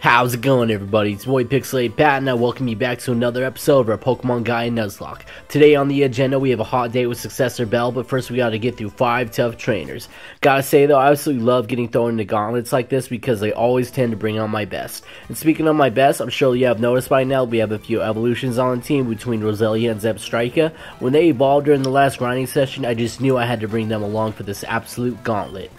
How's it going, everybody? It's boy Pixelated Pat, and I welcome you back to another episode of our Pokemon Gaia Nuzlocke. Today on the agenda, we have a hot day with Successor Bell, but first we gotta get through 5 tough trainers. Gotta say though, I absolutely love getting thrown into gauntlets like this because they always tend to bring out my best. And speaking of my best, I'm sure you have noticed by now, we have a few evolutions on the team between Roselia and Zebstrika. When they evolved during the last grinding session, I just knew I had to bring them along for this absolute gauntlet.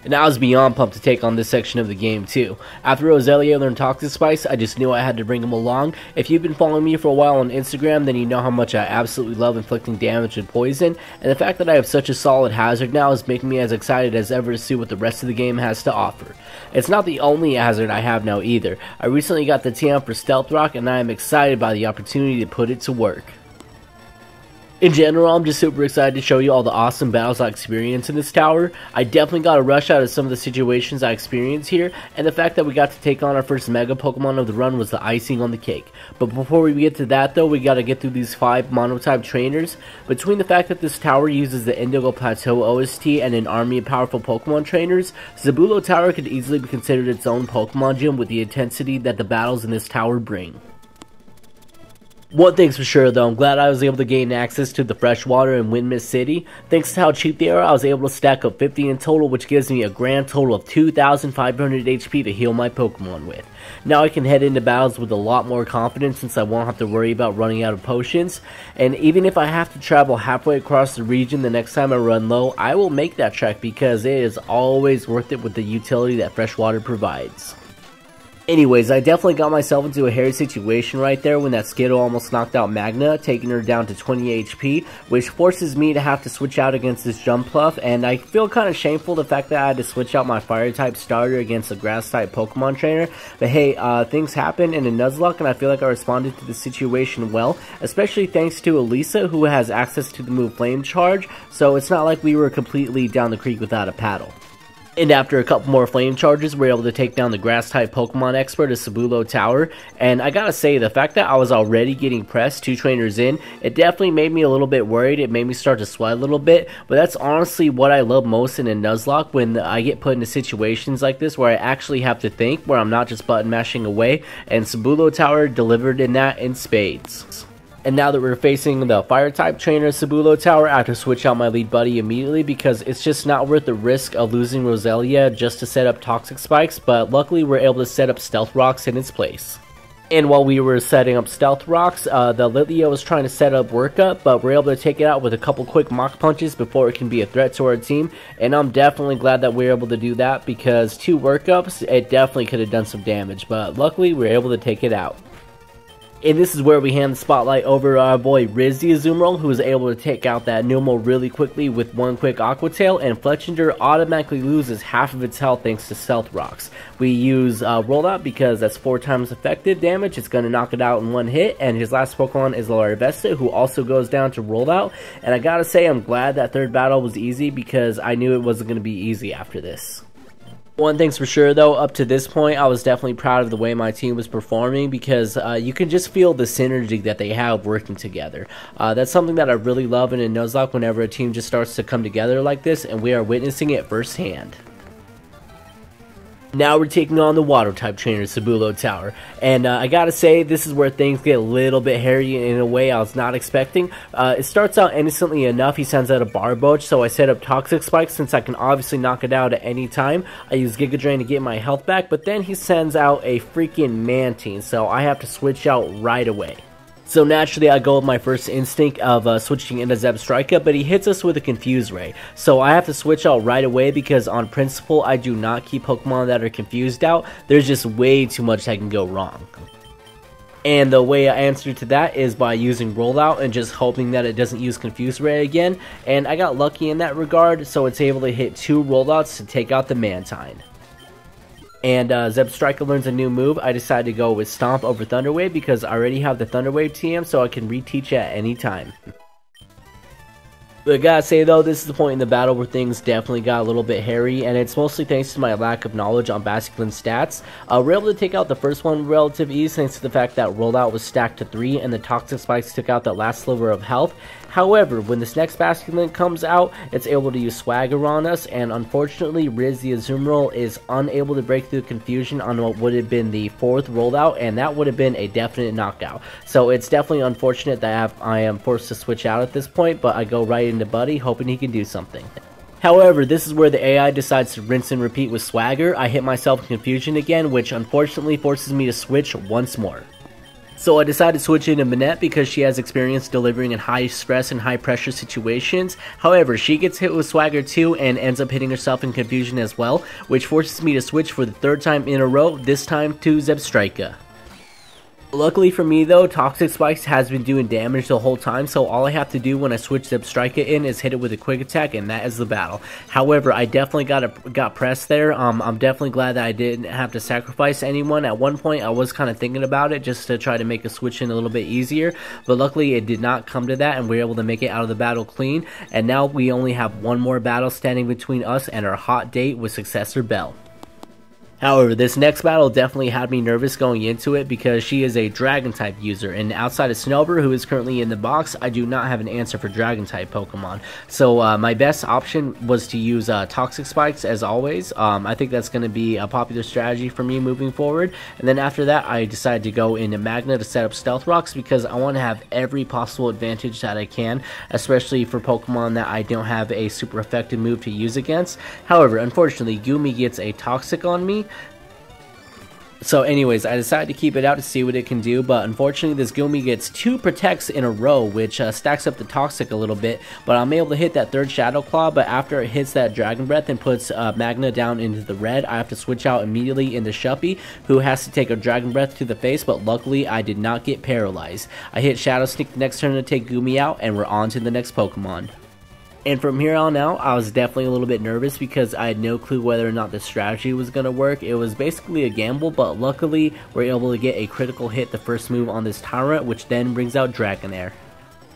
And I was beyond pumped to take on this section of the game too. After Roselia learned Toxic Spice, I just knew I had to bring him along. If you've been following me for a while on Instagram, then you know how much I absolutely love inflicting damage and poison, and the fact that I have such a solid hazard now is making me as excited as ever to see what the rest of the game has to offer. It's not the only hazard I have now either. I recently got the TM for Stealth Rock, and I am excited by the opportunity to put it to work. In general, I'm just super excited to show you all the awesome battles I experience in this tower. I definitely got a rush out of some of the situations I experienced here, and the fact that we got to take on our first Mega Pokemon of the run was the icing on the cake. But before we get to that though, we gotta get through these 5 Mono-type trainers. Between the fact that this tower uses the Indigo Plateau OST and an army of powerful Pokemon trainers, Zabulo Tower could easily be considered its own Pokemon gym with the intensity that the battles in this tower bring. One thing's for sure though, I'm glad I was able to gain access to the freshwater in Windmist City. Thanks to how cheap they are, I was able to stack up 50 in total, which gives me a grand total of 2,500 HP to heal my Pokemon with. Now I can head into battles with a lot more confidence since I won't have to worry about running out of potions. And even if I have to travel halfway across the region the next time I run low, I will make that trek because it is always worth it with the utility that freshwater provides. Anyways, I definitely got myself into a hairy situation right there when that Skittle almost knocked out Magna, taking her down to 20 HP, which forces me to have to switch out against this Jumpluff, and I feel kind of shameful the fact that I had to switch out my Fire-type starter against a Grass-type Pokemon trainer, but hey, things happen in a Nuzlocke, and I feel like I responded to the situation well, especially thanks to Elisa, who has access to the move Flame Charge, so it's not like we were completely down the creek without a paddle. And after a couple more flame charges, we were able to take down the grass-type Pokemon expert at Zabulo Tower. And I gotta say, the fact that I was already getting pressed 2 trainers in, it definitely made me a little bit worried. It made me start to sweat a little bit. But that's honestly what I love most in a Nuzlocke, when I get put into situations like this where I actually have to think, where I'm not just button mashing away. And Zabulo Tower delivered in that in spades. And now that we're facing the Fire-type trainer Zabulo Tower, I have to switch out my lead buddy immediately because it's just not worth the risk of losing Roselia just to set up Toxic Spikes, but luckily we're able to set up Stealth Rocks in its place. And while we were setting up Stealth Rocks, the Litleo was trying to set up Workup, but we're able to take it out with a couple quick Mach Punches before it can be a threat to our team, and I'm definitely glad that we were able to do that because 2 Workups, it definitely could have done some damage, but luckily we were able to take it out. And this is where we hand the spotlight over our boy Riz the Azumarill, who was able to take out that Numel really quickly with 1 quick Aqua Tail, and Fletchinder automatically loses half of its health thanks to Stealth Rocks. We use Rollout because that's 4 times effective damage, it's going to knock it out in 1 hit, and his last Pokemon is Larvesta, who also goes down to Rollout, and I gotta say I'm glad that 3rd battle was easy because I knew it wasn't going to be easy after this. One thing's for sure though, up to this point, I was definitely proud of the way my team was performing because you can just feel the synergy that they have working together. That's something that I really love in a Nuzlocke whenever a team just starts to come together like this, and we are witnessing it firsthand. Now we're taking on the Water-type trainer Zabulo Tower, and I gotta say, this is where things get a little bit hairy in a way I was not expecting. It starts out innocently enough. He sends out a Barboach, so I set up Toxic Spike since I can obviously knock it out at any time. I use Giga Drain to get my health back, but then he sends out a freaking Mantine, so I have to switch out right away. So naturally I go with my first instinct of switching into Zebstrika, but he hits us with a Confuse Ray. So I have to switch out right away because on principle I do not keep Pokemon that are confused out. There's just way too much that can go wrong. And the way I answer to that is by using Rollout and just hoping that it doesn't use Confuse Ray again. And I got lucky in that regard, so it's able to hit 2 Rollouts to take out the Mantine. And Zebstrika learns a new move. I decided to go with Stomp over Thunder Wave because I already have the Thunder Wave TM, so I can reteach it at any time. But I gotta say though, this is the point in the battle where things definitely got a little bit hairy, and it's mostly thanks to my lack of knowledge on Basculin's stats. We're able to take out the first one with relative ease thanks to the fact that rollout was stacked to 3 and the toxic spikes took out that last sliver of health. However, when this next Basculin comes out, it's able to use Swagger on us, and unfortunately, Riz the Azumarill is unable to break through confusion on what would have been the 4th rollout, and that would have been a definite knockout. So it's definitely unfortunate that I am forced to switch out at this point, but I go right into Buddy, hoping he can do something. However, this is where the AI decides to rinse and repeat with Swagger. I hit myself in confusion again, which unfortunately forces me to switch once more. So I decided to switch into Manette because she has experience delivering in high stress and high pressure situations. However, she gets hit with Swagger too and ends up hitting herself in confusion as well, which forces me to switch for the 3rd time in a row, this time to Zebstrika. Luckily for me though, Toxic Spikes has been doing damage the whole time, so all I have to do when I switch Zebstrika in is hit it with a quick attack, and that is the battle. However, I definitely got pressed there. I'm definitely glad that I didn't have to sacrifice anyone. At one point I was kind of thinking about it just to try to make a switch in a little bit easier, but luckily it did not come to that and we were able to make it out of the battle clean, and now we only have one more battle standing between us and our hot date with Successor Belle. However, this next battle definitely had me nervous going into it because she is a Dragon type user, and outside of Snowbird, who is currently in the box, I do not have an answer for Dragon type Pokemon. So my best option was to use Toxic Spikes as always. I think that's going to be a popular strategy for me moving forward. And then after that, I decided to go into Magna to set up Stealth Rocks because I want to have every possible advantage that I can, especially for Pokemon that I don't have a super effective move to use against. However, unfortunately, Gumi gets a Toxic on me. So anyways, I decided to keep it out to see what it can do, but unfortunately this Gumi gets 2 Protects in a row, which stacks up the Toxic a little bit, but I'm able to hit that 3rd Shadow Claw, but after it hits that Dragon Breath and puts Magna down into the red, I have to switch out immediately into Shuppy, who has to take a Dragon Breath to the face, but luckily I did not get paralyzed. I hit Shadow Sneak the next turn to take Gumi out, and we're on to the next Pokemon. And from here on out, I was definitely a little bit nervous because I had no clue whether or not the strategy was going to work. It was basically a gamble, but luckily we're able to get a critical hit the first move on this Tyrant, which then brings out Dragonair.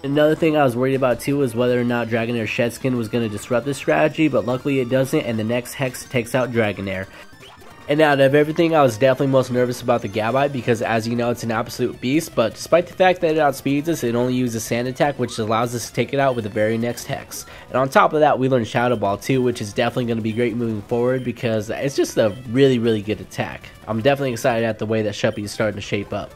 Another thing I was worried about too was whether or not Dragonair Shed Skin was going to disrupt this strategy, but luckily it doesn't, and the next Hex takes out Dragonair. And out of everything, I was definitely most nervous about the Gabite because, as you know, it's an absolute beast, but despite the fact that it outspeeds us, it only uses Sand Attack, which allows us to take it out with the very next Hex. And on top of that, we learned Shadow Ball too, which is definitely going to be great moving forward because it's just a really, really good attack. I'm definitely excited at the way that Shuppy is starting to shape up.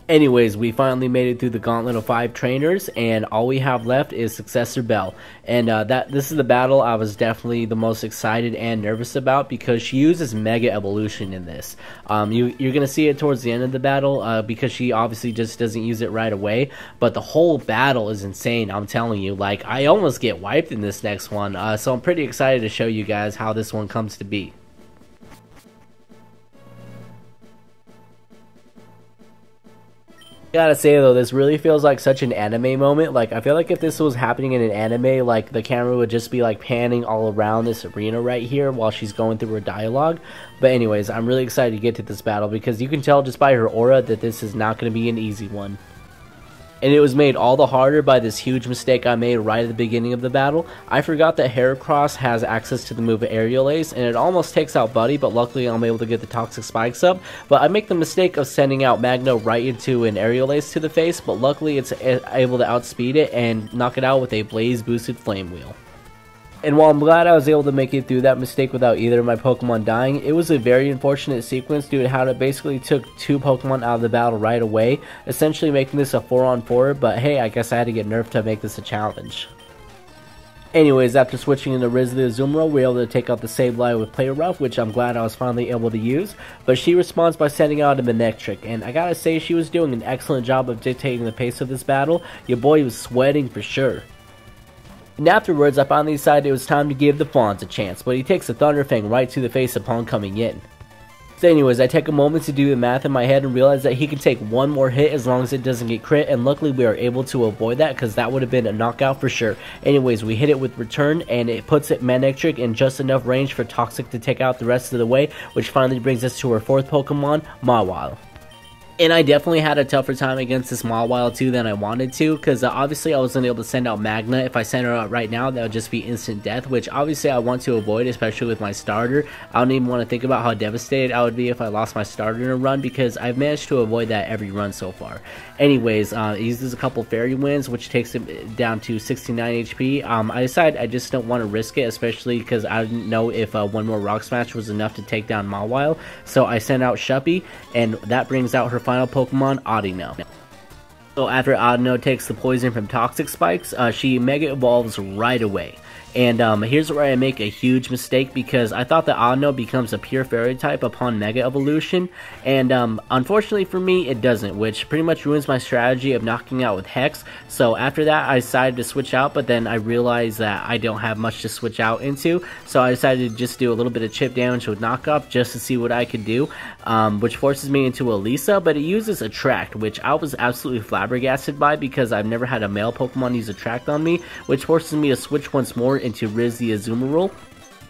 Anyways, we finally made it through the gauntlet of 5 trainers, and all we have left is Successor Belle. And this is the battle I was definitely the most excited and nervous about because she uses Mega Evolution in this. You're going to see it towards the end of the battle because she obviously just doesn't use it right away, but the whole battle is insane, I'm telling you. Like, I almost get wiped in this next one, so I'm pretty excited to show you guys how this one comes to be. Gotta say though, this really feels like such an anime moment. Like, I feel like if this was happening in an anime, like the camera would just be like panning all around this arena right here while she's going through her dialogue. But anyways, I'm really excited to get to this battle because you can tell just by her aura that this is not going to be an easy one. And it was made all the harder by this huge mistake I made right at the beginning of the battle. I forgot that Heracross has access to the move Aerial Ace, and it almost takes out Buddy, but luckily I'm able to get the Toxic Spikes up. But I make the mistake of sending out Magno right into an Aerial Ace to the face, but luckily it's able to outspeed it and knock it out with a Blaze boosted Flame Wheel. And while I'm glad I was able to make it through that mistake without either of my Pokemon dying, it was a very unfortunate sequence due to how it basically took 2 Pokemon out of the battle right away, essentially making this a 4-on-4, but hey, I guess I had to get nerfed to make this a challenge. Anyways, after switching into Riz the Azumarill, we were able to take out the Sableye with Play Rough, which I'm glad I was finally able to use, but she responds by sending out a Manectric, and I gotta say she was doing an excellent job of dictating the pace of this battle. Your boy was sweating for sure. And afterwards, I finally decided it was time to give the Fawns a chance, but he takes a Thunderfang right to the face upon coming in. So anyways, I take a moment to do the math in my head and realize that he can take one more hit as long as it doesn't get crit, and luckily we are able to avoid that because that would have been a knockout for sure. Anyways, we hit it with Return, and it puts it Manectric in just enough range for Toxic to take out the rest of the way, which finally brings us to our 4th Pokemon, Mawile. And I definitely had a tougher time against this Mawile too than I wanted to, because obviously I wasn't able to send out Magna. If I send her out right now, that would just be instant death, which obviously I want to avoid, especially with my starter. I don't even want to think about how devastated I would be if I lost my starter in a run, because I've managed to avoid that every run so far. Anyways, he uses a couple Fairy Winds, which takes him down to 69 HP. I decided I just don't want to risk it, especially because I didn't know if one more Rock Smash was enough to take down Mawile. So I sent out Shuppy, and that brings out her final Pokemon, Audino. So after Audino takes the poison from Toxic Spikes, she Mega Evolves right away. And here's where I make a huge mistake, because I thought that Audino becomes a pure Fairy type upon Mega Evolution, and unfortunately for me it doesn't, which pretty much ruins my strategy of knocking out with Hex. So after that I decided to switch out, but then I realized that I don't have much to switch out into, so I decided to just do a little bit of chip damage with Knock Off just to see what I could do, which forces me into Elisa, but it uses Attract, which I was absolutely flabbergasted by, because I've never had a male Pokemon use Attract on me, which forces me to switch once more into Riz the Azumarill.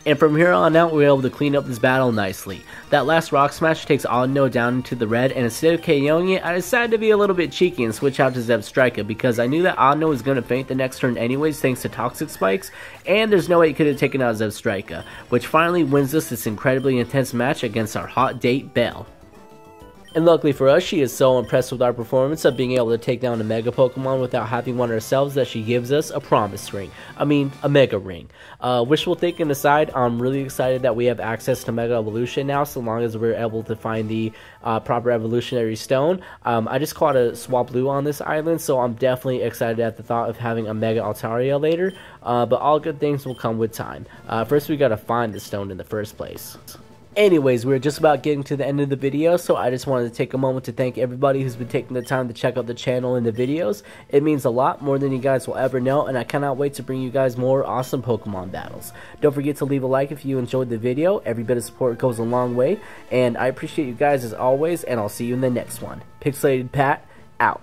And from here on out, we were able to clean up this battle nicely. That last Rock Smash takes Audino down into the red, and instead of KOing it, I decided to be a little bit cheeky and switch out to Zebstrika, because I knew that Audino was going to faint the next turn anyways thanks to Toxic Spikes, and there's no way it could have taken out Zebstrika, which finally wins us this incredibly intense match against our hot date Belle. And luckily for us, she is so impressed with our performance of being able to take down a Mega Pokemon without having one ourselves that she gives us a Promise Ring. I mean, a Mega Ring. Wishful thinking aside, I'm really excited that we have access to Mega Evolution now, so long as we're able to find the proper evolutionary stone. I just caught a Swablu on this island, so I'm definitely excited at the thought of having a Mega Altaria later, but all good things will come with time. First we gotta find the stone in the first place. Anyways, we're just about getting to the end of the video, so I just wanted to take a moment to thank everybody who's been taking the time to check out the channel and the videos. It means a lot, more than you guys will ever know, and I cannot wait to bring you guys more awesome Pokemon battles. Don't forget to leave a like if you enjoyed the video. Every bit of support goes a long way, and I appreciate you guys as always, and I'll see you in the next one. Pixelated Pat, out.